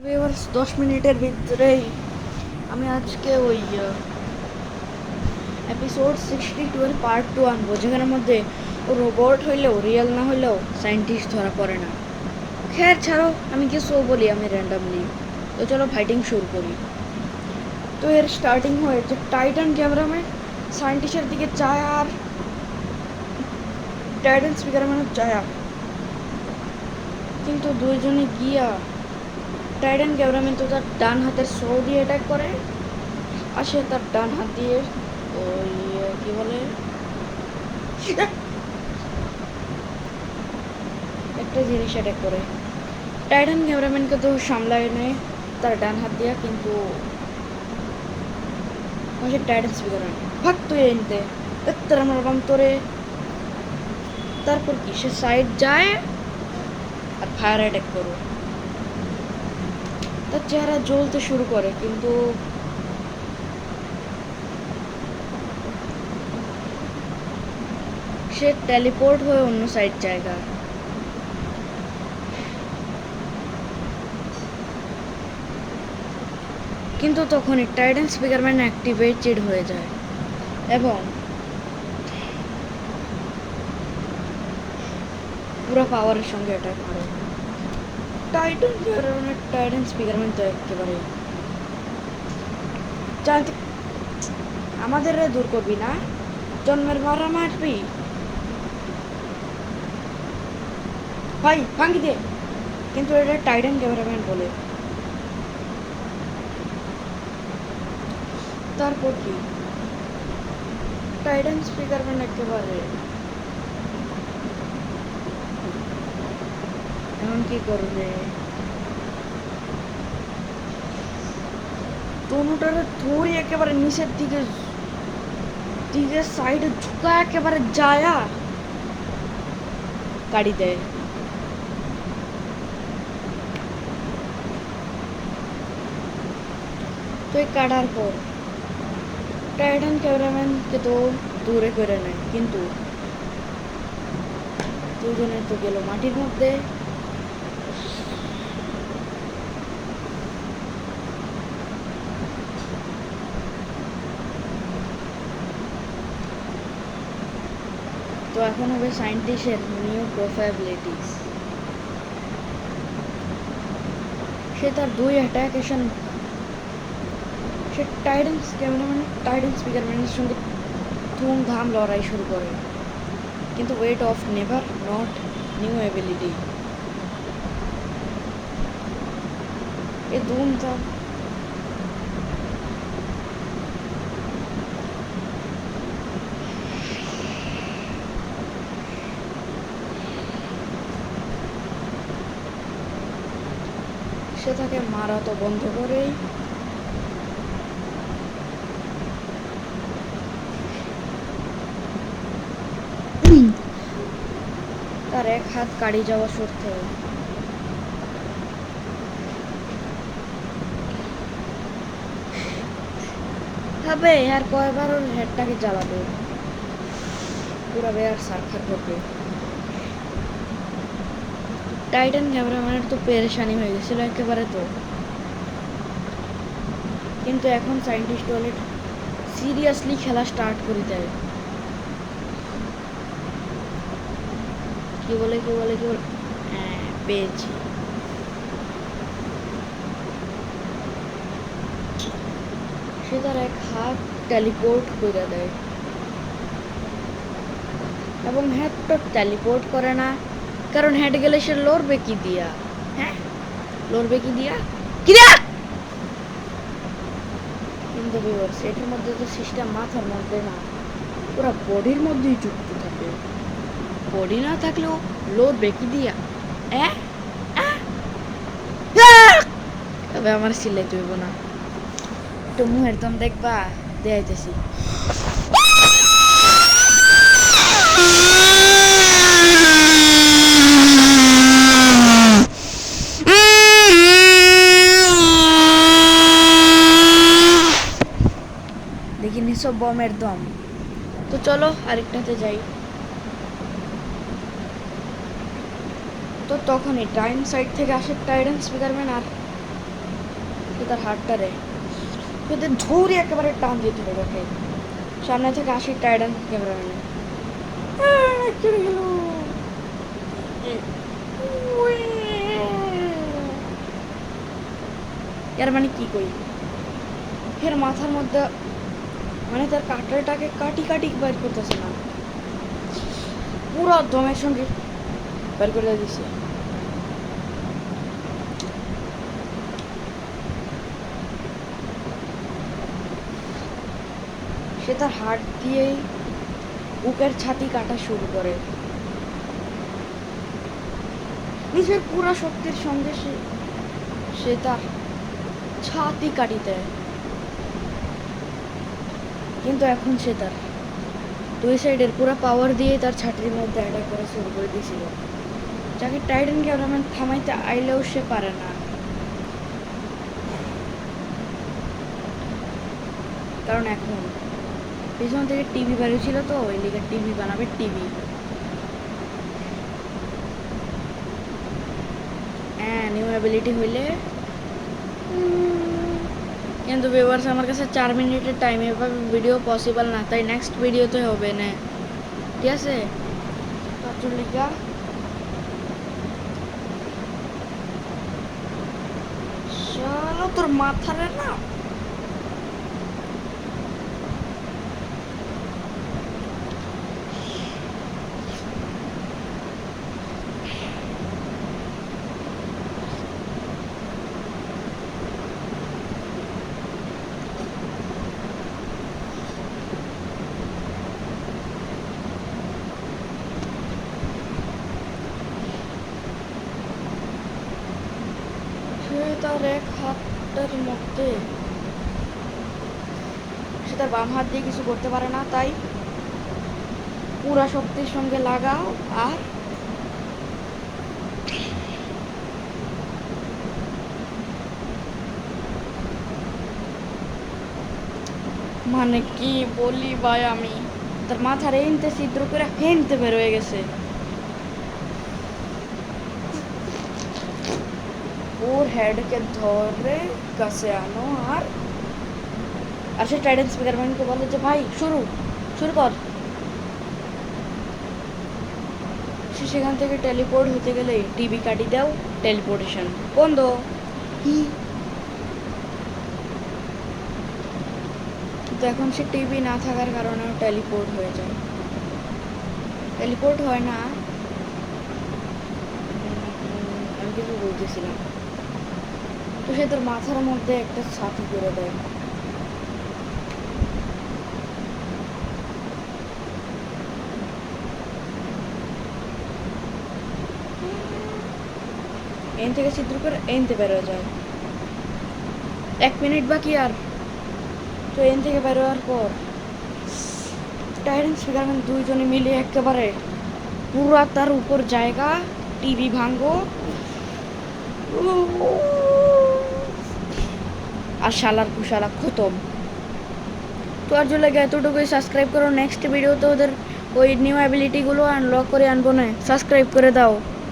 Viewers 10 মিনিটের ভিতরেই আমি আজকে ওই এপিসোড 62 এর পার্ট 2 আনবো, যেখানের মধ্যে রোবট হইলেও রিয়েল না হইলেও সায়েন্টিস্ট ধরা পড়ে না। খের ছাড়ো, আমি কিছু বলি আমি র্যান্ডামলি। তো চলো ফাইটিং শুরু করি। তো এর স্টার্টিং হয়েছে টাইটান ক্যামেরাম্যান সায়েন্টিস্টের দিকে চায় আর টাইটান স্পিকারম্যানের চায়, কিন্তু দুইজনে গিয়া টাইটান ক্যামেরাম্যান তো তার ডান হাতের শো দিয়ে অ্যাটাক করে, আর সে তার ডান হাত দিয়ে ওই কি বলে একটা জিনিস অ্যাটাক করে। টাইটান ক্যামেরাম্যানকে তো সামলায় নেয় তার ডান হাত দিয়া, কিন্তু সে টাইটান স্পিকারম্যান ভাগ তুই এনতে তার আমার বাম তোরে। তারপর কি সে সাইড যায় আর ফায়ার অ্যাটাক করো, তার চেহারা জ্বলতে শুরু করে, কিন্তু সে টেলিপোর্ট হয়ে অন্য সাইড জায়গা। কিন্তু তখনই টাইটান স্পিকারম্যান অ্যাক্টিভেটেড হয়ে যায় এবং পুরো পাওয়ারের সঙ্গে অ্যাটাক করে। টাইটান স্পিকারম্যান তো একেবারে জানতে আমাদের দূর করবি না, জন্মের মারা মারবি ভাই ভাঙি দে, কিন্তু এটা টাইটান ক্যামেরাম্যান বলে। তারপর কি টাইটান স্পিকারম্যান একেবারে এখন কি করবে, দোনোটারে ধরে একেবারে নিচের দিকে দিকে সাইডে ঝুঁকা একেবারে যায়া গাড়ি দেয়। তো এই কাটার পর টাইটান ক্যামেরাম্যানকে তো দূরে করে নেয়, কিন্তু দুজনের তো গেল মাটির মধ্যে। তো এখন হবে সায়েন্টিস্টের নিউ প্রোফাবিলিটিস। সে তার দুই অ্যাটাকেশন সে টাইটান স্পিকারম্যানের সঙ্গে ধুমধাম লড়াই শুরু করে, কিন্তু wait of never not new ability. এ ধুমধাম সে তাকে মারা তো বন্ধ করেই তার এক হাত কাড়ি যাওয়া সত্ত্বেও ভাবে আর কয়বার ওর হেডটাকে জ্বালাবে, পুরা বেয়ার সারখার করবে। টাইটান ক্যামেরাম্যানের তো পেরেশানি হয়ে গেছিল একেবারে তো, কিন্তু এখন সায়েন্টিস্ট হলে সিরিয়াসলি খেলা স্টার্ট করে দেয়। কি বলে হ্যাঁ পেয়েছি। সে তার এক হাত টেলিপোর্ট করে দেয়, এবং হেড তো টেলিপোর্ট করে না, কারণ হেড গেলে সে লড়বে কি দিয়া, হ্যাঁ লড়বে কি দিয়া কিন্তু ভিউয়ার্স এটার মধ্যে তো সিস্টেম মাথার মধ্যে না, পুরো বডির মধ্যেই যুক্ত থাকে। বডি না থাকলেও লড়বে কি দিয়া, তবে আমার সিলাই তৈব না, একটু মুহের দম দেখবা দেখাইতেছি। দেখি নিছো বমের দম। তো চলো আরেকটাতে যাই। তো তখনই ডাইন সাইড থেকে আসে টাইটান স্পিকারম্যান আর তার হাতটারে ধরে একেবারে টান দিয়ে ধরে ওকে সামনে থেকে আসি টাইডান ক্যামেরাম্যানে চলে গেল এর মানে কি কই ফের মাথার মধ্যে মানে তার কাটারটাকে কাটি কাটি বের করতেছে না পুরো দমের সঙ্গে বের করে দিছে সে তার হাত দিয়েই বুকের ছাতি কাটা শুরু করে নিজের পুরো শক্তির সঙ্গে সে তার ছাতি কাটি দেয় কিন্তু এখন সে তার দুই সাইডের পুরো পাওয়ার দিয়ে তার ছাতির মধ্যে অ্যাটাক করা শুরু করে দিয়েছিল যাকে টাইটান ক্যামেরাম্যান থামাইতে আইলেও সে পারে না কারণ এখন পিছন থেকে টিভি বেরিয়েছিল তো ওই লিগে টিভি বানাবে টিভি হ্যাঁ নিউ অ্যাবিলিটি হইলে কিন্তু ভিউয়ার্স আমার কাছে 4 মিনিটের টাইম এভাবে ভিডিও পসিবল না তাই নেক্সট ভিডিওতে হবে না ঠিক আছে তার লিগা চলো তোর মাথারে না তার এক হাতটার মধ্যে সে তার বাম হাত দিয়ে কিছু করতে পারে না তাই পুরা শক্তির সঙ্গে লাগাও আর মানে কি বলি ভাই আমি তার মাথার এনতে ছিদ্র করে হেনতে বের হয়ে গেছে ওর হেডকে ধরে কাছে আনো আর সে টাইটান স্পিকারম্যানকে বলে যে ভাই শুরু কর সে সেখান থেকে টেলিপোর্ট হতে গেলে টিভি কাটি দাও টেলিপোর্টেশন বন্ধ কিন্তু এখন সে টিভি না থাকার কারণে টেলিপোর্ট হয়ে যায় টেলিপোর্ট হয় না আমি কিছু বলতেছিলাম তো সে তোর মাথার মধ্যে একটা ছাতি করে দেয় এন থেকে ছিদ্র করে এনতে বেরোয় যায় 1 মিনিট বাকি আর তো এন থেকে বেরোয়ার পর টাইটান স্পিকারম্যান দুইজনে মিলে একেবারে পুরা তার উপর জায়গা টিভি ভাঙ্গো আর শালার কুশালা খতম তো আর যদি লাগে এতটুকুই সাবস্ক্রাইব করো নেক্সট ভিডিওতে ওদের ওই নিউ অ্যাবিলিটিগুলো আনলক করে আনবো না সাবস্ক্রাইব করে দাও